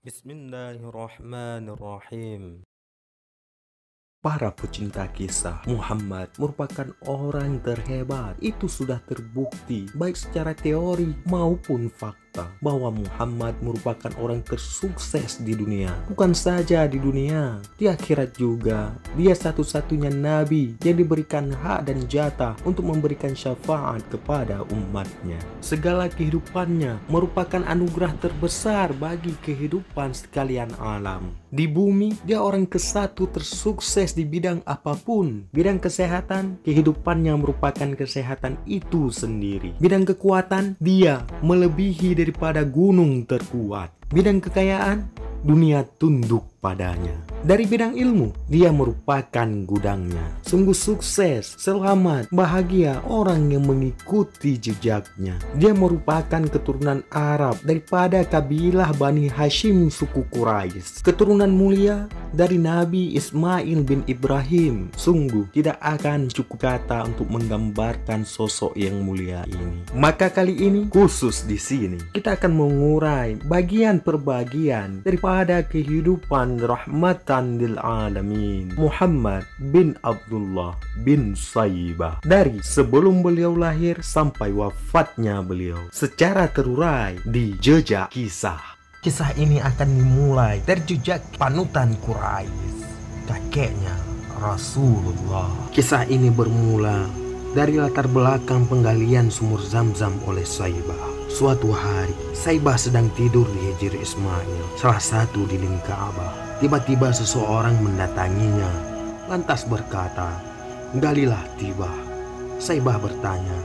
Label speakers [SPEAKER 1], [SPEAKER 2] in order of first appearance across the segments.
[SPEAKER 1] Bismillahirrahmanirrahim. Para pecinta kisah, Muhammad merupakan orang terhebat. Itu sudah terbukti baik secara teori maupun fakta bahwa Muhammad merupakan orang tersukses di dunia. Bukan saja di dunia, di akhirat juga. Dia satu-satunya nabi yang diberikan hak dan jatah untuk memberikan syafaat kepada umatnya. Segala kehidupannya merupakan anugerah terbesar bagi kehidupan sekalian alam. Di bumi, dia orang ke-1 tersukses di bidang apapun. Bidang kesehatan, kehidupannya merupakan kesehatan itu sendiri. Bidang kekuatan, dia melebihi daripada gunung terkuat. Bidang kekayaan, dunia tunduk padanya. Dari bidang ilmu, dia merupakan gudangnya. Sungguh sukses, selamat, bahagia orang yang mengikuti jejaknya. Dia merupakan keturunan Arab daripada kabilah Bani Hashim suku Quraisy. Keturunan mulia dari Nabi Ismail bin Ibrahim. Sungguh tidak akan cukup kata untuk menggambarkan sosok yang mulia ini. Maka kali ini khusus di sini kita akan mengurai bagian per bagian daripada kehidupan rahmatan lil alamin Muhammad bin Abdullah bin Shaybah, dari sebelum beliau lahir sampai wafatnya beliau, secara terurai di jejak kisah. Kisah ini akan dimulai dari jejak panutan Quraisy, kakeknya Rasulullah. Kisah ini bermula dari latar belakang penggalian sumur Zam-Zam oleh Shaybah. Suatu hari, Shaybah sedang tidur di hijr Ismail, salah satu dinding Ka'bah. Tiba-tiba seseorang mendatanginya, lantas berkata, "Galilah Tibah." Shaybah bertanya,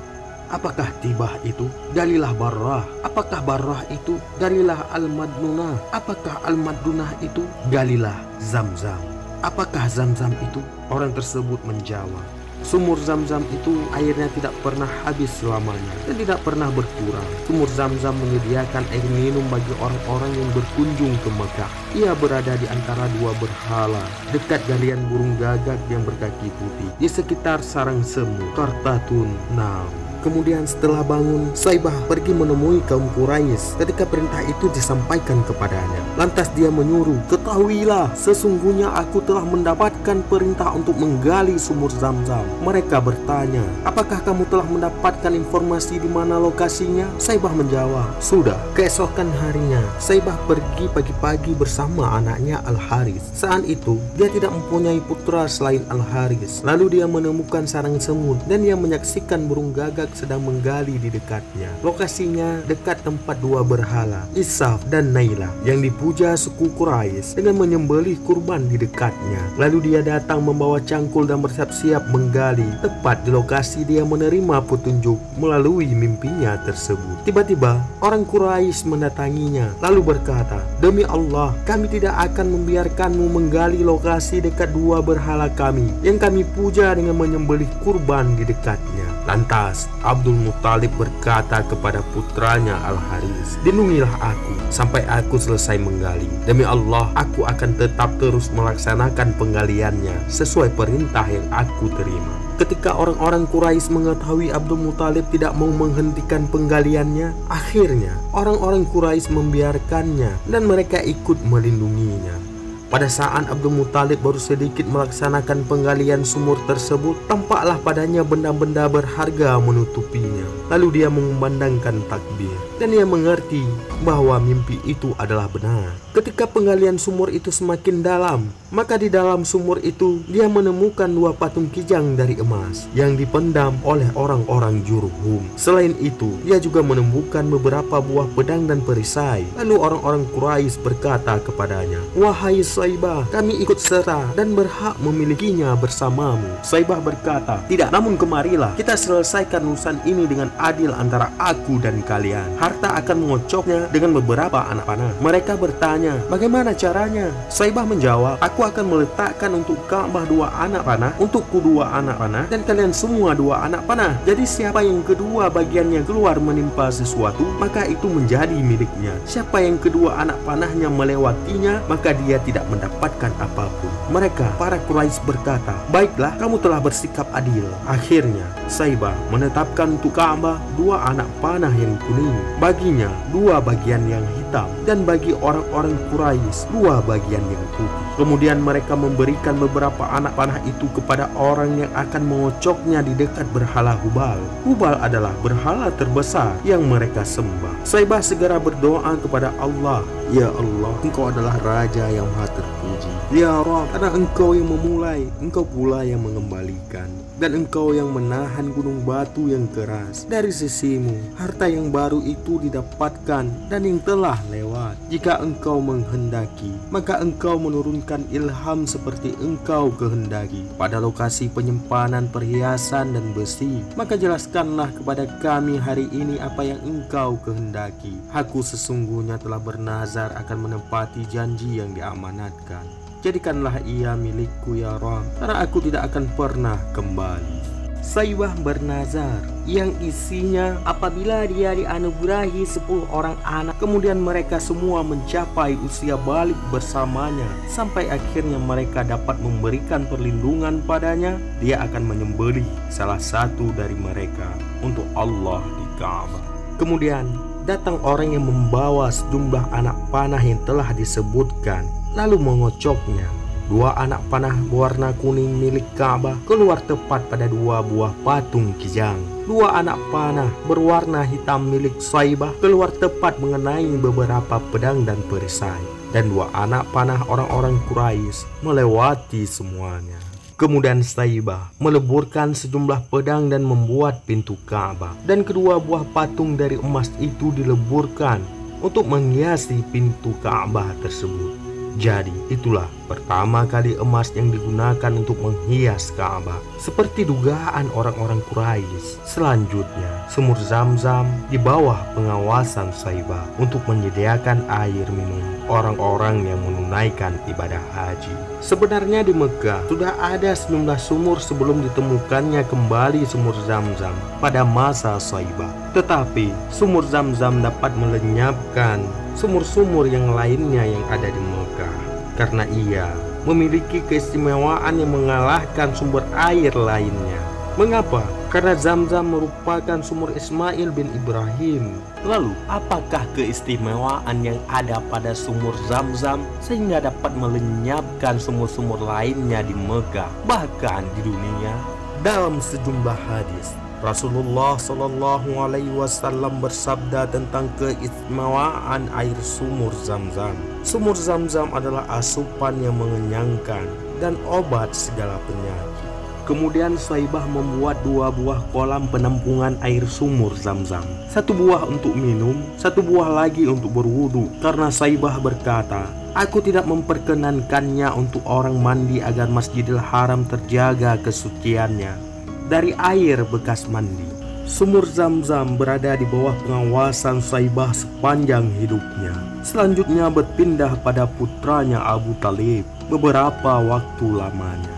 [SPEAKER 1] "Apakah Tibah itu?" "Galilah Barrah." "Apakah Barrah itu?" "Galilah Al-Madnunah." "Apakah Al-Madnunah itu?" "Galilah Zam-Zam." "Apakah Zam-Zam itu?" Orang tersebut menjawab, "Sumur Zam-Zam itu airnya tidak pernah habis selamanya dan tidak pernah berkurang. Sumur Zam-Zam menyediakan air minum bagi orang-orang yang berkunjung ke Mekah. Ia berada di antara dua berhala, dekat galian burung gagak yang berkaki putih, di sekitar sarang semut, Qartatun Nam." Kemudian setelah bangun, Shaybah pergi menemui kaum Quraisy. Ketika perintah itu disampaikan kepadanya, lantas dia menyuruh, "Ketahuilah, sesungguhnya aku telah mendapatkan perintah untuk menggali sumur Zam-Zam." Mereka bertanya, "Apakah kamu telah mendapatkan informasi di mana lokasinya?" Shaybah menjawab, "Sudah." Keesokan harinya, Shaybah pergi pagi-pagi bersama anaknya Al-Haris. Saat itu, dia tidak mempunyai putra selain Al-Haris. Lalu dia menemukan sarang semut dan dia menyaksikan burung gagak sedang menggali di dekatnya. Lokasinya dekat tempat dua berhala, Isaf dan Naila, yang dipuja suku Quraisy dengan menyembelih kurban di dekatnya. Lalu dia datang membawa cangkul dan bersiap-siap menggali. Tepat di lokasi dia menerima petunjuk melalui mimpinya tersebut. Tiba-tiba orang Quraisy mendatanginya lalu berkata, "Demi Allah, kami tidak akan membiarkanmu menggali lokasi dekat dua berhala kami yang kami puja dengan menyembelih kurban di dekatnya." Lantas Abdul Muthalib berkata kepada putranya Al-Haris, "Lindungilah aku sampai aku selesai menggali. Demi Allah, aku akan tetap terus melaksanakan penggaliannya sesuai perintah yang aku terima." Ketika orang-orang Quraisy mengetahui Abdul Muthalib tidak mau menghentikan penggaliannya, akhirnya orang-orang Quraisy membiarkannya dan mereka ikut melindunginya. Pada saat Abdul Muthalib baru sedikit melaksanakan penggalian sumur tersebut, tampaklah padanya benda-benda berharga menutupinya. Lalu dia mengumandangkan takbir dan dia mengerti bahwa mimpi itu adalah benar. Ketika penggalian sumur itu semakin dalam, maka di dalam sumur itu dia menemukan dua patung kijang dari emas yang dipendam oleh orang-orang Jurhum. Selain itu, dia juga menemukan beberapa buah pedang dan perisai. Lalu orang-orang Quraisy berkata kepadanya, "Wahai Shaybah, kami ikut serta dan berhak memilikinya bersamamu." Shaybah berkata, "Tidak, namun kemarilah kita selesaikan urusan ini dengan adil antara aku dan kalian. Harta akan mengocoknya dengan beberapa anak panah." Mereka bertanya, "Bagaimana caranya?" Shaybah menjawab, "Aku akan meletakkan untuk Ka'bah dua anak panah, untukku dua anak panah, dan kalian semua dua anak panah. Jadi siapa yang kedua bagiannya keluar menimpa sesuatu, maka itu menjadi miliknya. Siapa yang kedua anak panahnya melewatinya, maka dia tidak mendapatkan apapun." Mereka, para Quraisy berkata, "Baiklah, kamu telah bersikap adil." Akhirnya, Shaybah menetapkan untuk Ka'bah dua anak panah yang kuning, baginya dua bagian yang hitam hitam, dan bagi orang-orang Quraisy 2 bagian yang putih. Kemudian mereka memberikan beberapa anak panah itu kepada orang yang akan mengocoknya di dekat berhala Hubal. Hubal adalah berhala terbesar yang mereka sembah. Saibah segera berdoa kepada Allah, "Ya Allah, Engkau adalah Raja yang Maha Terpuji. Ya Rabb, karena Engkau yang memulai, Engkau pula yang mengembalikan, dan Engkau yang menahan gunung batu yang keras dari sisimu. Harta yang baru itu didapatkan dan yang telah lewat. Jika Engkau menghendaki, maka Engkau menurunkan ilham seperti Engkau kehendaki pada lokasi penyimpanan perhiasan dan besi. Maka jelaskanlah kepada kami hari ini apa yang Engkau kehendaki. Aku sesungguhnya telah bernazar akan menepati janji yang diamanatkan. Jadikanlah ia milikku ya Rabb, karena aku tidak akan pernah kembali." Saibah bernazar yang isinya apabila dia dianugerahi 10 orang anak, kemudian mereka semua mencapai usia balik bersamanya, sampai akhirnya mereka dapat memberikan perlindungan padanya, dia akan menyembelih salah satu dari mereka untuk Allah di Ka'bah. Kemudian datang orang yang membawa sejumlah anak panah yang telah disebutkan, lalu mengocoknya. 2 anak panah berwarna kuning milik Ka'bah keluar tepat pada 2 buah patung kijang. 2 anak panah berwarna hitam milik Saibah keluar tepat mengenai beberapa pedang dan perisai. Dan 2 anak panah orang-orang Quraisy melewati semuanya. Kemudian Saibah meleburkan sejumlah pedang dan membuat pintu Ka'bah. Dan kedua buah patung dari emas itu dileburkan untuk menghiasi pintu Ka'bah tersebut. Jadi itulah pertama kali emas yang digunakan untuk menghias Ka'bah. Seperti dugaan orang-orang Quraisy, selanjutnya sumur Zam-Zam di bawah pengawasan Saibah untuk menyediakan air minum orang-orang yang menunaikan ibadah haji. Sebenarnya di Mekah sudah ada sejumlah sumur sebelum ditemukannya kembali sumur Zam-Zam pada masa Saibah. Tetapi sumur Zam-Zam dapat melenyapkan sumur-sumur yang lainnya yang ada di Mekah, karena ia memiliki keistimewaan yang mengalahkan sumber air lainnya. Mengapa? Karena Zam-Zam merupakan sumur Ismail bin Ibrahim. Lalu, apakah keistimewaan yang ada pada sumur Zam-Zam sehingga dapat melenyapkan sumur-sumur lainnya di Mekah, bahkan di dunia? Dalam sejumlah hadis, Rasulullah Shallallahu Alaihi Wasallam bersabda tentang keistimewaan air sumur Zam-Zam. Sumur Zam-Zam adalah asupan yang mengenyangkan dan obat segala penyakit. Kemudian Saibah membuat 2 buah kolam penampungan air sumur Zam-Zam. 1 buah untuk minum, 1 buah lagi untuk berwudu. Karena Saibah berkata, "Aku tidak memperkenankannya untuk orang mandi agar Masjidil Haram terjaga kesuciannya dari air bekas mandi." Sumur Zam-Zam berada di bawah pengawasan Saibah sepanjang hidupnya. Selanjutnya berpindah pada putranya Abu Talib beberapa waktu lamanya.